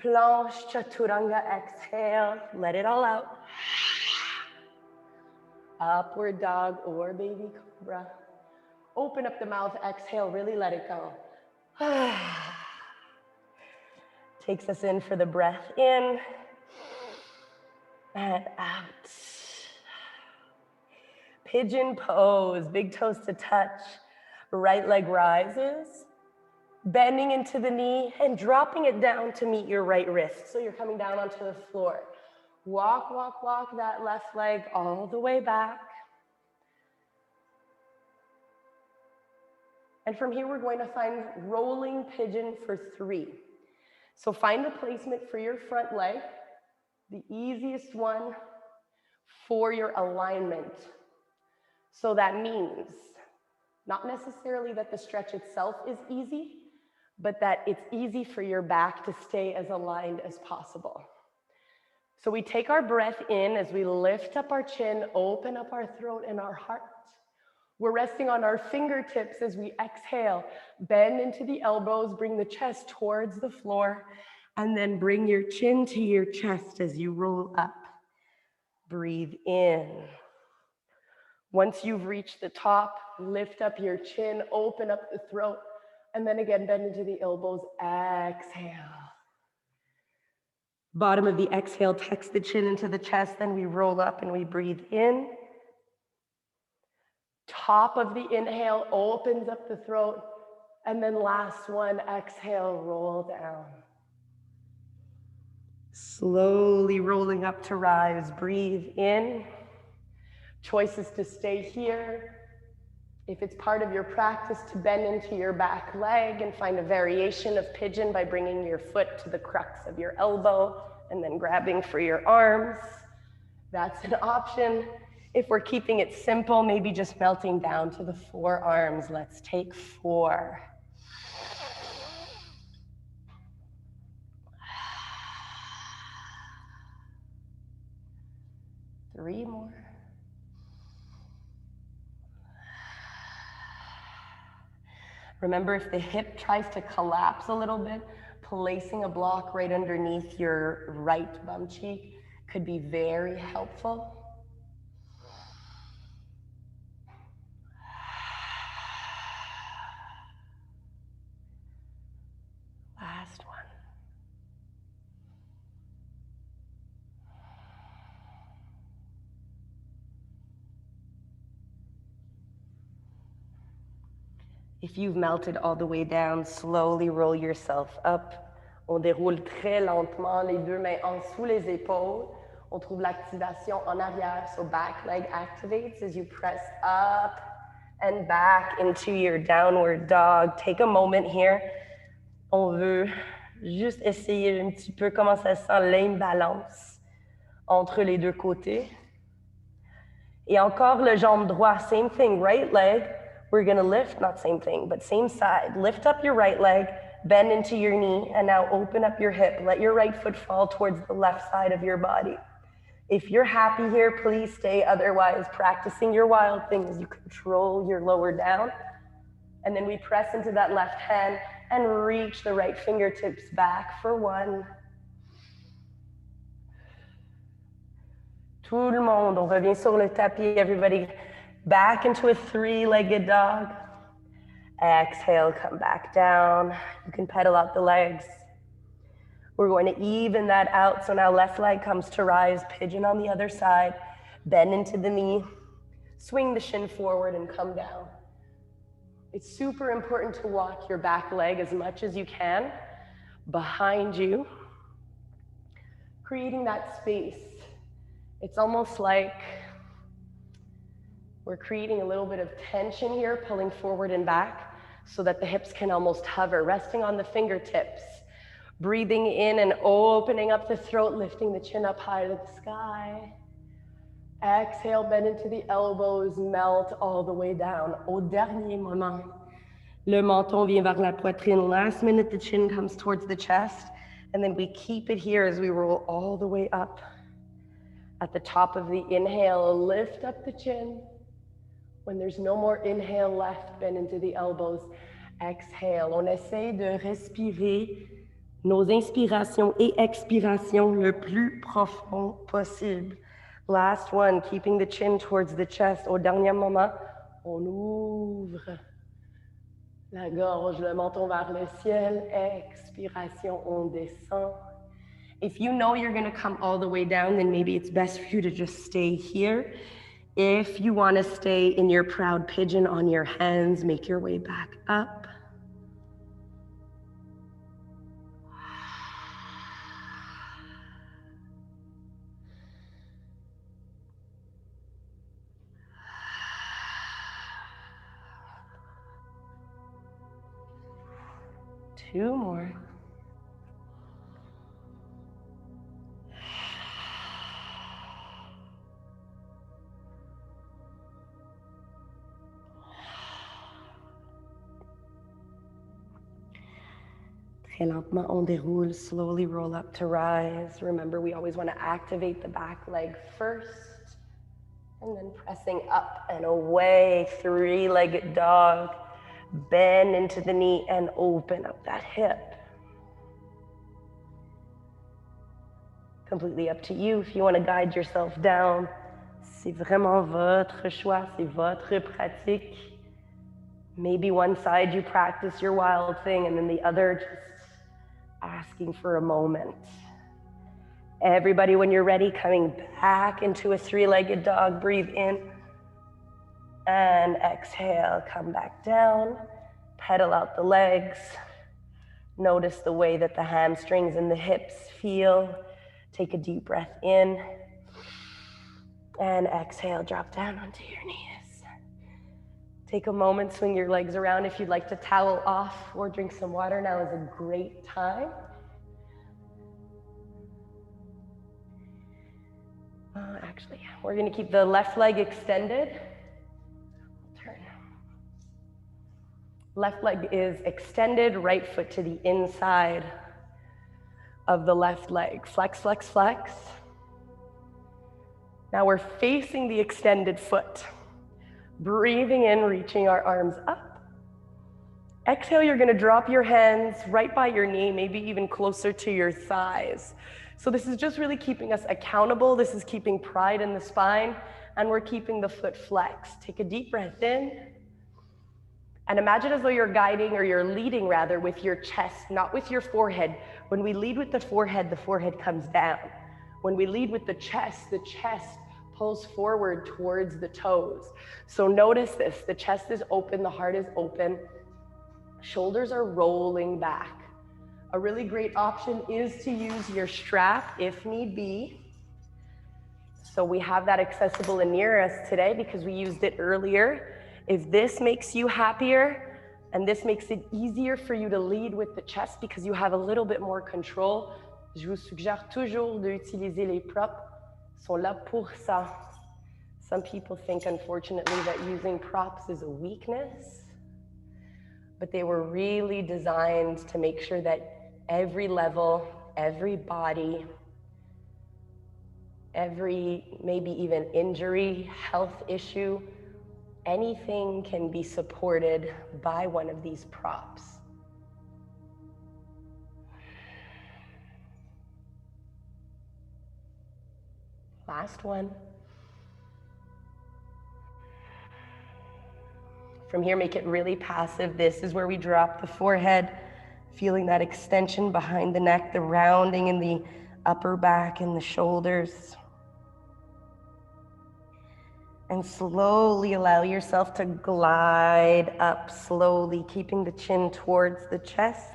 Planche, chaturanga, exhale. Let it all out. Upward dog or baby cobra. Open up the mouth, exhale, really let it go. Takes us in for the breath in and out. Pigeon pose, big toes to touch. Right leg rises, bending into the knee and dropping it down to meet your right wrist. So you're coming down onto the floor. Walk, walk, walk that left leg all the way back. And from here, we're going to find rolling pigeon for 3. So find the placement for your front leg, the easiest one for your alignment. So that means not necessarily that the stretch itself is easy, but that it's easy for your back to stay as aligned as possible. So we take our breath in as we lift up our chin, open up our throat and our heart. We're resting on our fingertips as we exhale. Bend into the elbows, bring the chest towards the floor, and then bring your chin to your chest as you roll up. Breathe in. Once you've reached the top, lift up your chin, open up the throat, and then again, bend into the elbows, exhale. Bottom of the exhale, tucks the chin into the chest, then we roll up and we breathe in. Top of the inhale opens up the throat, and then last one, exhale, roll down. Slowly rolling up to rise, breathe in. Choices to stay here. If it's part of your practice to bend into your back leg and find a variation of pigeon by bringing your foot to the crux of your elbow and then grabbing for your arms, that's an option. If we're keeping it simple, maybe just melting down to the forearms. Let's take 4. 3 more. Remember, if the hip tries to collapse a little bit, placing a block right underneath your right bum cheek could be very helpful. Last one. If you've melted all the way down, slowly roll yourself up. On déroule très lentement les deux mains en dessous les épaules. On trouve l'activation en arrière, so back leg activates as you press up and back into your downward dog. Take a moment here. On veut juste essayer un petit peu comment ça sent l'imbalance entre les deux côtés. Et encore le jambe droit, same thing, right leg. We're gonna lift, not same thing, but same side. Lift up your right leg, bend into your knee, and now open up your hip. Let your right foot fall towards the left side of your body. If you're happy here, please stay. Otherwise, practicing your wild things, you control your lower down. And then we press into that left hand and reach the right fingertips back for one. Tout le monde, on revient sur le tapis, everybody. Back into a three-legged dog. Exhale, come back down. You can pedal out the legs. We're going to even that out. So now left leg comes to rise, pigeon on the other side, bend into the knee, swing the shin forward and come down. It's super important to walk your back leg as much as you can behind you, creating that space. It's almost like we're creating a little bit of tension here, pulling forward and back so that the hips can almost hover, resting on the fingertips, breathing in and opening up the throat, lifting the chin up high to the sky. Exhale, bend into the elbows, melt all the way down. Au dernier moment, le menton vient vers la poitrine. Last minute, the chin comes towards the chest, and then we keep it here as we roll all the way up. At the top of the inhale, lift up the chin. When there's no more inhale left, bend into the elbows. Exhale. On essaie de respirer nos inspirations et expirations le plus profond possible. Last one, keeping the chin towards the chest. Au dernier moment, on ouvre la gorge, le menton vers le ciel. Expiration, on descend. If you know you're gonna come all the way down, then maybe it's best for you to just stay here. If you wanna stay in your proud pigeon on your hands, make your way back up. Two more. Très lentement, on déroule, slowly roll up to rise. Remember, we always want to activate the back leg first, and then pressing up and away, three-legged dog. Bend into the knee and open up that hip. Completely up to you if you want to guide yourself down. C'est vraiment votre choix, c'est votre pratique. Maybe one side you practice your wild thing and then the other just asking for a moment. Everybody, when you're ready, coming back into a three-legged dog, breathe in and exhale, come back down, pedal out the legs. Notice the way that the hamstrings and the hips feel. Take a deep breath in and exhale, drop down onto your knees. Take a moment, swing your legs around. If you'd like to towel off or drink some water, now is a great time. Actually, we're gonna keep the left leg extended. Turn. Left leg is extended, right foot to the inside of the left leg. Flex, flex, flex. Now we're facing the extended foot. Breathing in, reaching our arms up. Exhale, you're gonna drop your hands right by your knee, maybe even closer to your thighs. So this is just really keeping us accountable. This is keeping pride in the spine, and we're keeping the foot flexed. Take a deep breath in. And imagine as though you're guiding, or you're leading rather, with your chest, not with your forehead. When we lead with the forehead comes down. When we lead with the chest pulls forward towards the toes. So notice this, the chest is open, the heart is open, shoulders are rolling back. A really great option is to use your strap if need be. So we have that accessible and near us today because we used it earlier. If this makes you happier and this makes it easier for you to lead with the chest because you have a little bit more control, je vous suggère toujours d'utiliser les props. Ils sont là pour ça. Some people think, unfortunately, that using props is a weakness, but they were really designed to make sure that every level, every body, every maybe even injury, health issue, anything can be supported by one of these props. Last one. From here, make it really passive. This is where we drop the forehead, feeling that extension behind the neck, the rounding in the upper back and the shoulders. And slowly allow yourself to glide up slowly, keeping the chin towards the chest,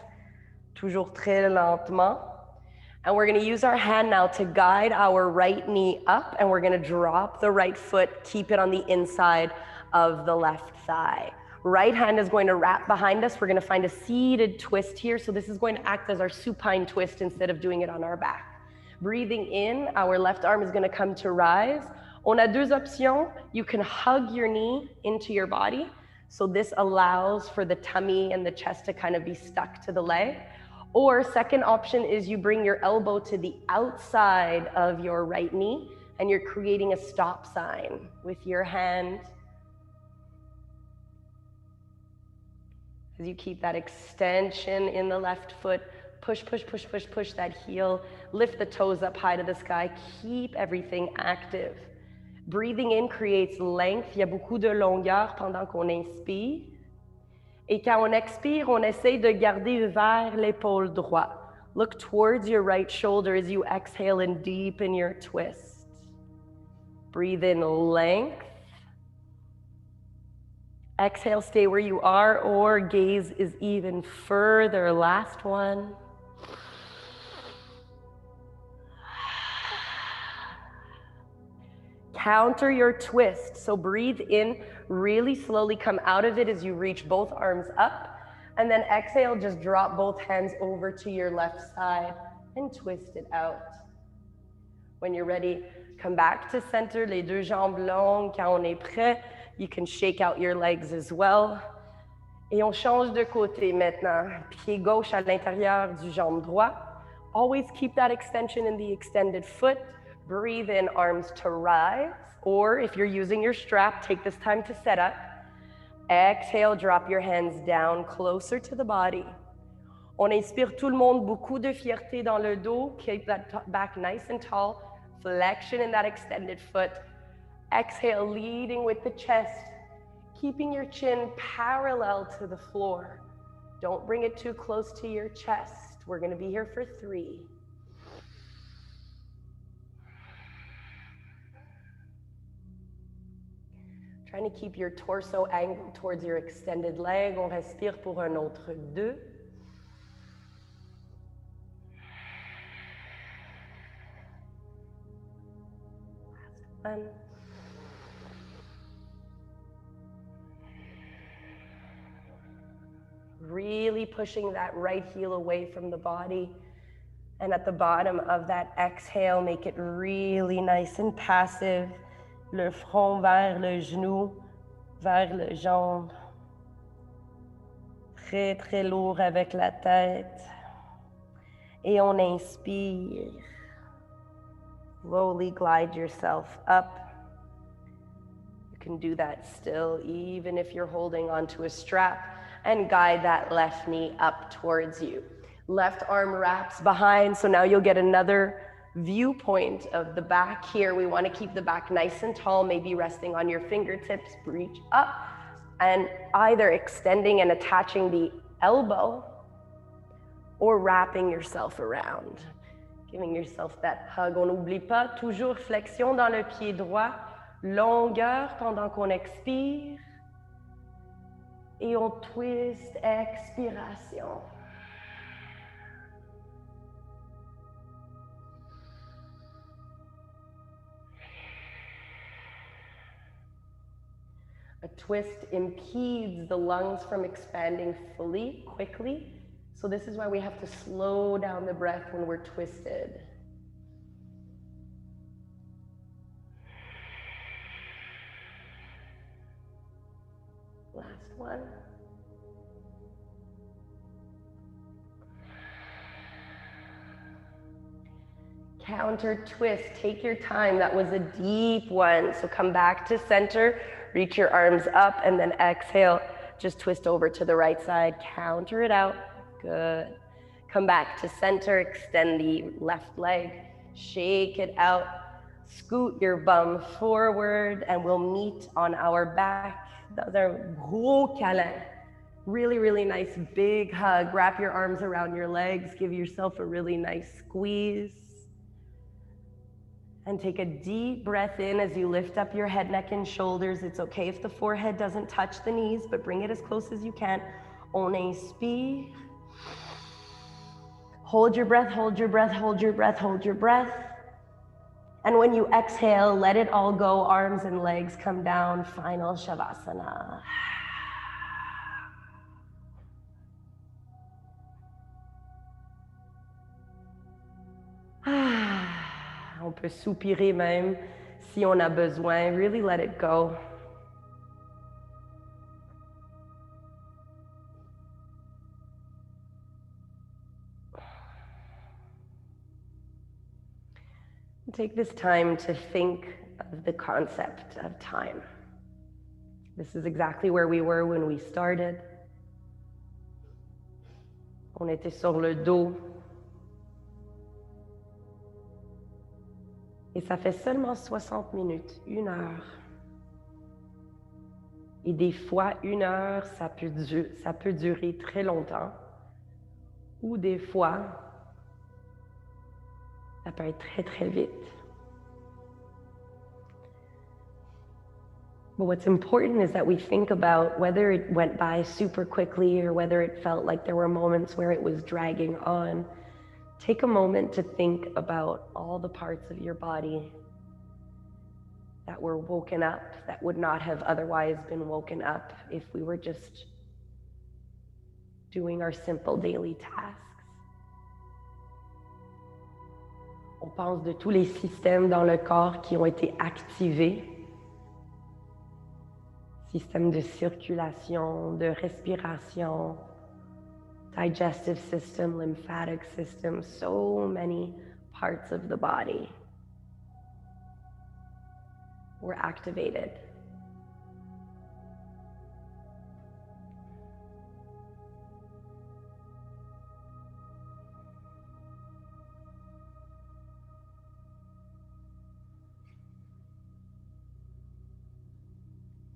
toujours très lentement. And we're gonna use our hand now to guide our right knee up, and we're gonna drop the right foot, keep it on the inside of the left thigh. Right hand is going to wrap behind us. We're gonna find a seated twist here. So this is going to act as our supine twist instead of doing it on our back. Breathing in, our left arm is gonna come to rise. On a deux options. You can hug your knee into your body. So this allows for the tummy and the chest to kind of be stuck to the leg. Or second option is you bring your elbow to the outside of your right knee and you're creating a stop sign with your hand. As you keep that extension in the left foot, push, push, push, push, push that heel, lift the toes up high to the sky, keep everything active. Breathing in creates length, il y a beaucoup de longueur pendant qu'on inspire. Et quand on expire, on essaye de garder vers l'épaule droite. Look towards your right shoulder as you exhale and deepen your twist. Breathe in length. Exhale, stay where you are, or gaze is even further. Last one. Counter your twist. So breathe in, really slowly come out of it as you reach both arms up. And then exhale, just drop both hands over to your left side and twist it out. When you're ready, come back to center, les deux jambes longues. Quand on est prêt, you can shake out your legs as well. Et on change de côté maintenant. Pied gauche à l'intérieur du jambe droit. Always keep that extension in the extended foot. Breathe in, arms to rise. Or if you're using your strap, take this time to set up. Exhale, drop your hands down closer to the body. On inspire tout le monde, beaucoup de fierté dans le dos. Keep that back nice and tall. Flexion in that extended foot. Exhale, leading with the chest. Keeping your chin parallel to the floor. Don't bring it too close to your chest. We're going to be here for 3. Trying to keep your torso angled towards your extended leg. On respire pour un autre 2. Last one. Really pushing that right heel away from the body. And at the bottom of that exhale, make it really nice and passive. Le front vers le genou, vers le jambe. Très, très lourd avec la tête. Et on inspire. Slowly glide yourself up. You can do that still, even if you're holding onto a strap. and guide that left knee up towards you. Left arm wraps behind, so now you'll get another viewpoint of the back here. We want to keep the back nice and tall, maybe resting on your fingertips, reach up, and either extending and attaching the elbow or wrapping yourself around. Giving yourself that hug. On n'oublie pas, toujours flexion dans le pied droit, longueur pendant qu'on expire. Et on twist, expiration. A twist impedes the lungs from expanding fully, quickly. So this is why we have to slow down the breath when we're twisted. Last one. Counter twist, take your time. That was a deep one. So come back to center, reach your arms up, and then exhale. Just twist over to the right side, counter it out. Good. Come back to center, extend the left leg, shake it out, scoot your bum forward, and we'll meet on our back. Those are gros câlin. Really, really nice big hug. Wrap your arms around your legs, give yourself a really nice squeeze. And take a deep breath in as you lift up your head, neck, and shoulders. It's okay if the forehead doesn't touch the knees, but bring it as close as you can. On inspire. Hold your breath, hold your breath, hold your breath, hold your breath. And when you exhale, let it all go. Arms and legs come down. Final Shavasana. On peut soupirer même si on a besoin. Really let it go. Take this time to think of the concept of time. This is exactly where we were when we started. On était sur le dos. Et ça fait seulement 60 minutes, 1 heure. Et des fois, 1 heure, ça peut durer très longtemps. Ou des fois, ça peut être très, très vite. But what's important is that we think about whether it went by super quickly or whether it felt like there were moments where it was dragging on. Take a moment to think about all the parts of your body that were woken up, that would not have otherwise been woken up if we were just doing our simple daily tasks. On pense de tous les systèmes dans le corps qui ont été activés. Système de circulation, de respiration, digestive system, lymphatic system, so many parts of the body were activated.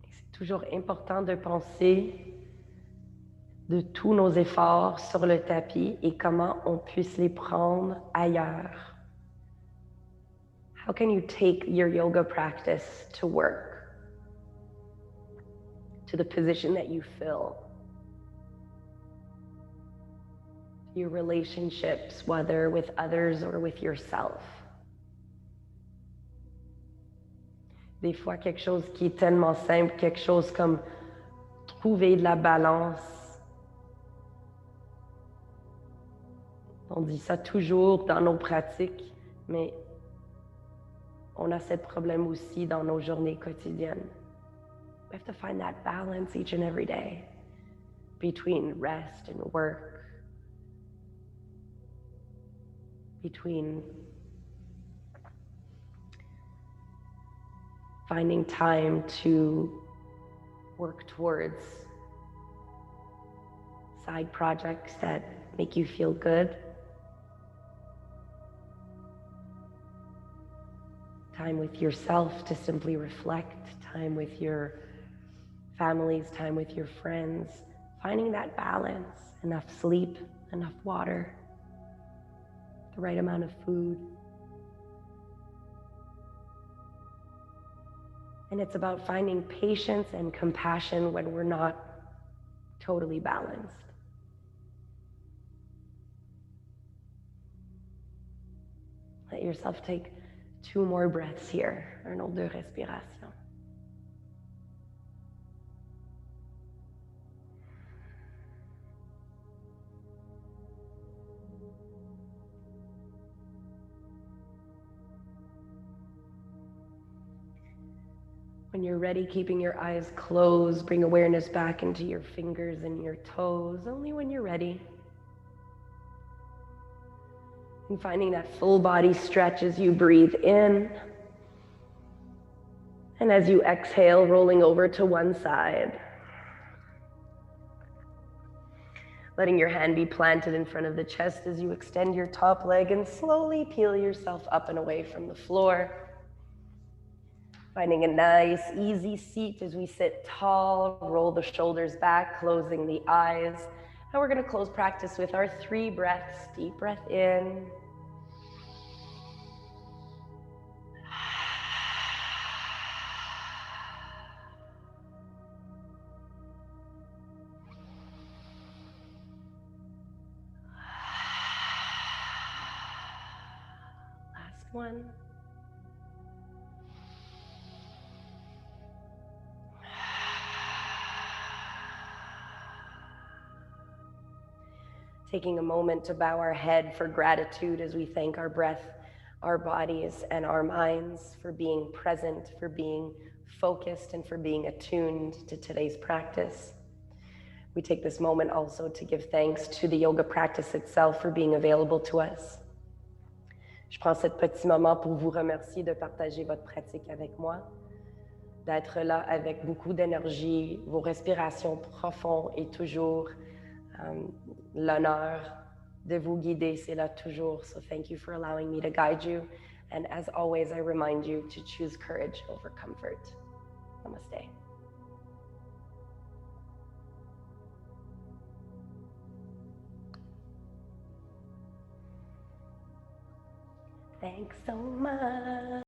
C'est toujours important de penser de tous nos efforts sur le tapis et comment on puisse les prendre ailleurs. How can you take your yoga practice to work, to the position that you fill, your relationships, whether with others or with yourself? Des fois, quelque chose qui est tellement simple, quelque chose comme trouver de la balance. On dit ça toujours dans nos pratiques, mais on a ce problème aussi dans nos journées quotidiennes. We have to find that balance each and every day between rest and work, between finding time to work towards side projects that make you feel good. Time with yourself to simply reflect, time with your families, time with your friends, finding that balance, enough sleep, enough water, the right amount of food. And it's about finding patience and compassion when we're not totally balanced. Let yourself take 2 more breaths here, un autre 2 respirations. When you're ready, keeping your eyes closed, bring awareness back into your fingers and your toes, only when you're ready. And finding that full body stretch as you breathe in. And as you exhale, rolling over to one side. Letting your hand be planted in front of the chest as you extend your top leg and slowly peel yourself up and away from the floor. Finding a nice, easy seat as we sit tall, roll the shoulders back, closing the eyes. And we're going to close practice with our 3 breaths. Deep breath in. Last one. Taking a moment to bow our head for gratitude as we thank our breath, our bodies, and our minds for being present, for being focused, and for being attuned to today's practice. We take this moment also to give thanks to the yoga practice itself for being available to us. Je prends ce petit moment pour vous remercier de partager votre pratique avec moi, d'être là avec beaucoup d'énergie, vos respirations profondes et toujours l'honneur de vous guider, c'est là toujours. So thank you for allowing me to guide you. And as always, I remind you to choose courage over comfort. Namaste. Thanks so much.